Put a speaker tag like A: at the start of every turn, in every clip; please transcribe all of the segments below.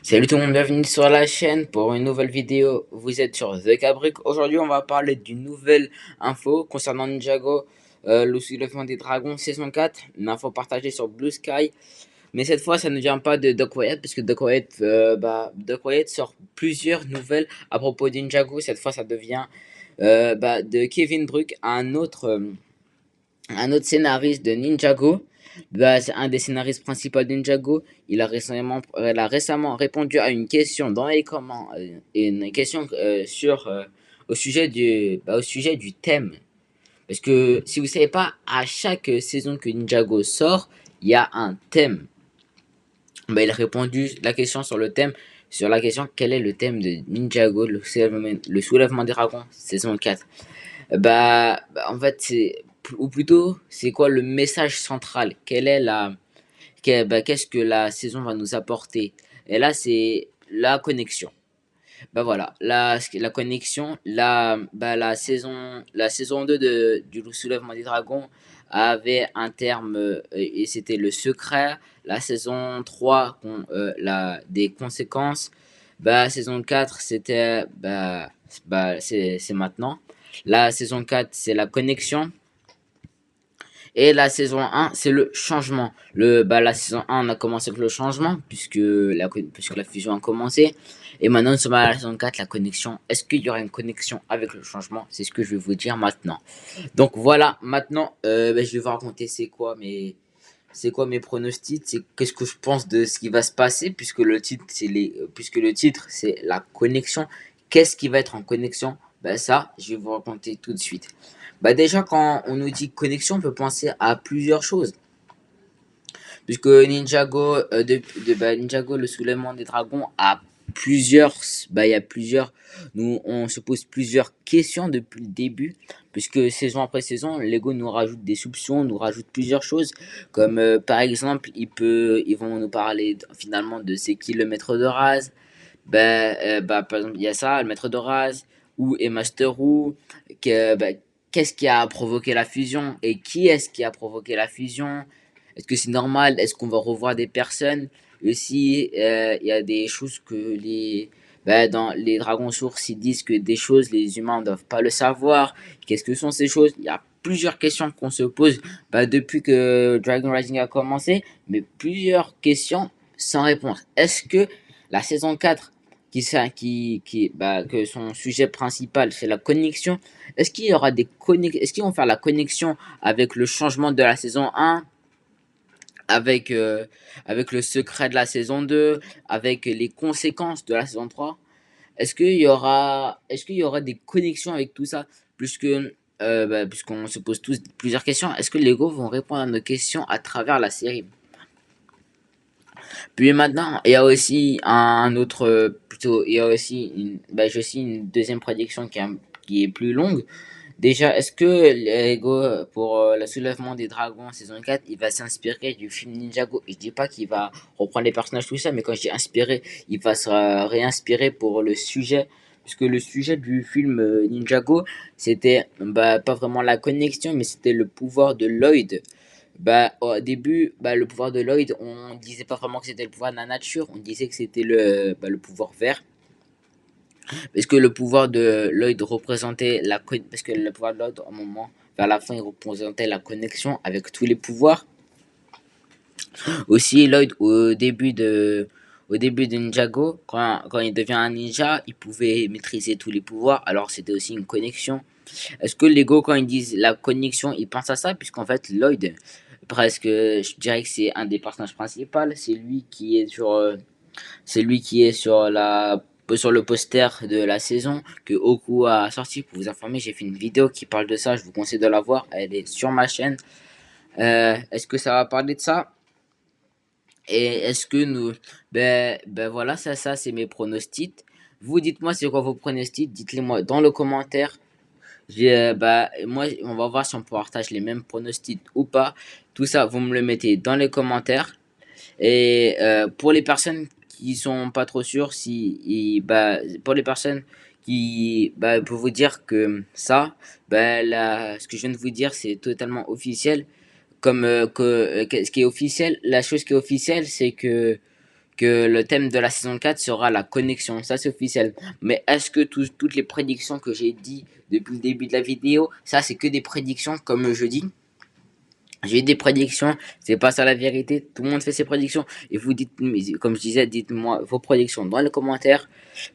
A: Salut tout le monde, bienvenue sur la chaîne pour une nouvelle vidéo. Vous êtes sur The Cabric. Aujourd'hui, on va parler d'une nouvelle info concernant Ninjago, le soulèvement des dragons saison 4. Une info partagée sur Blue Sky. Mais cette fois, ça ne vient pas de Doc Wyatt, parce que Doc Wyatt sort plusieurs nouvelles à propos de Ninjago. Cette fois, ça devient de Kevin Bruck, un autre scénariste de Ninjago. C'est un des scénaristes principaux de Ninjago. Il a récemment répondu à une question dans les commentaires, une question au sujet du thème. Parce que si vous savez pas, à chaque saison que Ninjago sort, il y a un thème. Il a répondu la question sur le thème, sur la question quel est le thème de Ninjago, le soulèvement des dragons, saison 4. En fait, ou plutôt, c'est quoi le message central? Qu'est-ce que la saison va nous apporter? Et là, c'est la connexion. Voilà, la connexion, la saison 2 du soulèvement des dragons avait un terme, et c'était le secret. La saison 3 des conséquences. Saison 4 c'était, c'est maintenant. La saison 4 c'est la connexion. Et la saison 1, c'est le changement. La saison 1, on a commencé avec le changement, puisque la fusion a commencé. Et maintenant, nous sommes à la saison 4, la connexion. Est-ce qu'il y aura une connexion avec le changement? C'est ce que je vais vous dire maintenant. Donc voilà, maintenant, je vais vous raconter c'est quoi mes pronostics, c'est qu'est-ce que je pense de ce qui va se passer, puisque le titre, c'est la connexion. Qu'est-ce qui va être en connexion? Ça, je vais vous raconter tout de suite. Déjà, quand on nous dit connexion, on peut penser à plusieurs choses. Puisque Ninjago, le soulèvement des dragons, a plusieurs, il y a plusieurs, on se pose plusieurs questions depuis le début, puisque saison après saison, Lego nous rajoute des soupçons, nous rajoute plusieurs choses, comme par exemple, ils vont nous parler finalement de c'est qui le maître de Raz. Par exemple, il y a ça, le maître de Raz, ou et Master Wu, qu'est-ce qui a provoqué la fusion et qui est-ce qui a provoqué la fusion? Est-ce que c'est normal? Est-ce qu'on va revoir des personnes? Aussi, il y a des choses que dans les dragons sources, ils disent que des choses, les humains ne doivent pas le savoir. Qu'est-ce que sont ces choses? Il y a plusieurs questions qu'on se pose depuis que Dragon Rising a commencé, mais plusieurs questions sans réponse. Est-ce que la saison 4 que son sujet principal c'est la connexion. Est-ce qu'il y aura est-ce qu'ils vont faire la connexion avec le changement de la saison 1, avec le secret de la saison 2, avec les conséquences de la saison 3? Est-ce qu'il y aura des connexions avec tout ça? Puisqu'on se pose tous plusieurs questions, est-ce que Lego vont répondre à nos questions à travers la série? Puis maintenant, il y a aussi il y a aussi j'ai aussi une deuxième prédiction qui est plus longue. Déjà, est-ce que Lego, pour le soulèvement des dragons saison 4, il va s'inspirer du film Ninjago? Je dis pas qu'il va reprendre les personnages, tout ça, mais quand je dis inspiré, il va se réinspirer pour le sujet. Puisque le sujet du film Ninjago, c'était pas vraiment la connexion, mais c'était le pouvoir de Lloyd. Au début, le pouvoir de Lloyd, on disait pas vraiment que c'était le pouvoir de la nature, on disait que c'était le pouvoir vert. Parce que le pouvoir de Lloyd représentait parce que le pouvoir de Lloyd, au moment, vers la fin, il représentait la connexion avec tous les pouvoirs. Aussi, Lloyd, au début de Ninjago, quand il devient un ninja, il pouvait maîtriser tous les pouvoirs, alors c'était aussi une connexion. Est-ce que Lego, quand ils disent la connexion, ils pensent à ça? Puisqu'en fait, Lloyd, presque, je dirais que c'est un des personnages principaux. C'est lui qui est sur le poster de la saison que Oku a sorti. Pour vous informer, j'ai fait une vidéo qui parle de ça. Je vous conseille de la voir. Elle est sur ma chaîne. Est-ce que ça va parler de ça? Et est-ce que voilà, ça c'est mes pronostics. Vous dites-moi c'est quoi vos pronostics. Dites-les moi dans le commentaire. Moi, on va voir si on partage les mêmes pronostics ou pas. Tout ça, vous me le mettez dans les commentaires. Et pour les personnes qui sont pas trop sûres, pour les personnes qui, pour vous dire que ce que je viens de vous dire, c'est totalement officiel. Ce qui est officiel, la chose qui est officielle, c'est que le thème de la saison 4 sera la connexion. Ça, c'est officiel. Mais est-ce que toutes les prédictions que j'ai dit depuis le début de la vidéo, ça, c'est que des prédictions, comme je dis. J'ai des prédictions, c'est pas ça la vérité. Tout le monde fait ses prédictions. Et vous dites, comme je disais, dites-moi vos prédictions dans les commentaires.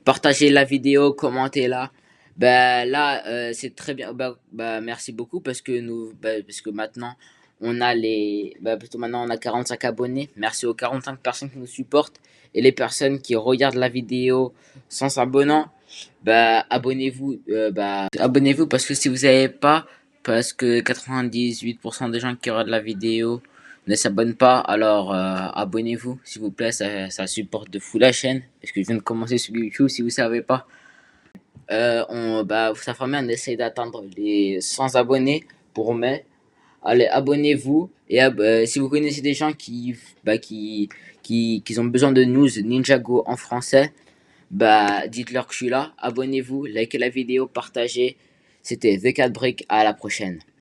A: Partagez la vidéo, commentez-la. Ben là, c'est très bien. Merci beaucoup parce que maintenant on a 45 abonnés. Merci aux 45 personnes qui nous supportent et les personnes qui regardent la vidéo sans s'abonnant. Abonnez-vous. Abonnez-vous parce que si vous n'avez pas, parce que 98% des gens qui regardent la vidéo ne s'abonnent pas, alors abonnez-vous s'il vous plaît, ça supporte de fou la chaîne, parce que je viens de commencer sur YouTube si vous savez pas. Ça fera bien, on essaie d'atteindre les 100 abonnés pour mai. Allez, abonnez-vous et si vous connaissez des gens qui ont besoin de news Ninjago en français, dites-leur que je suis là. Abonnez-vous, likez la vidéo, partagez. C'était The 4 Brick, à la prochaine.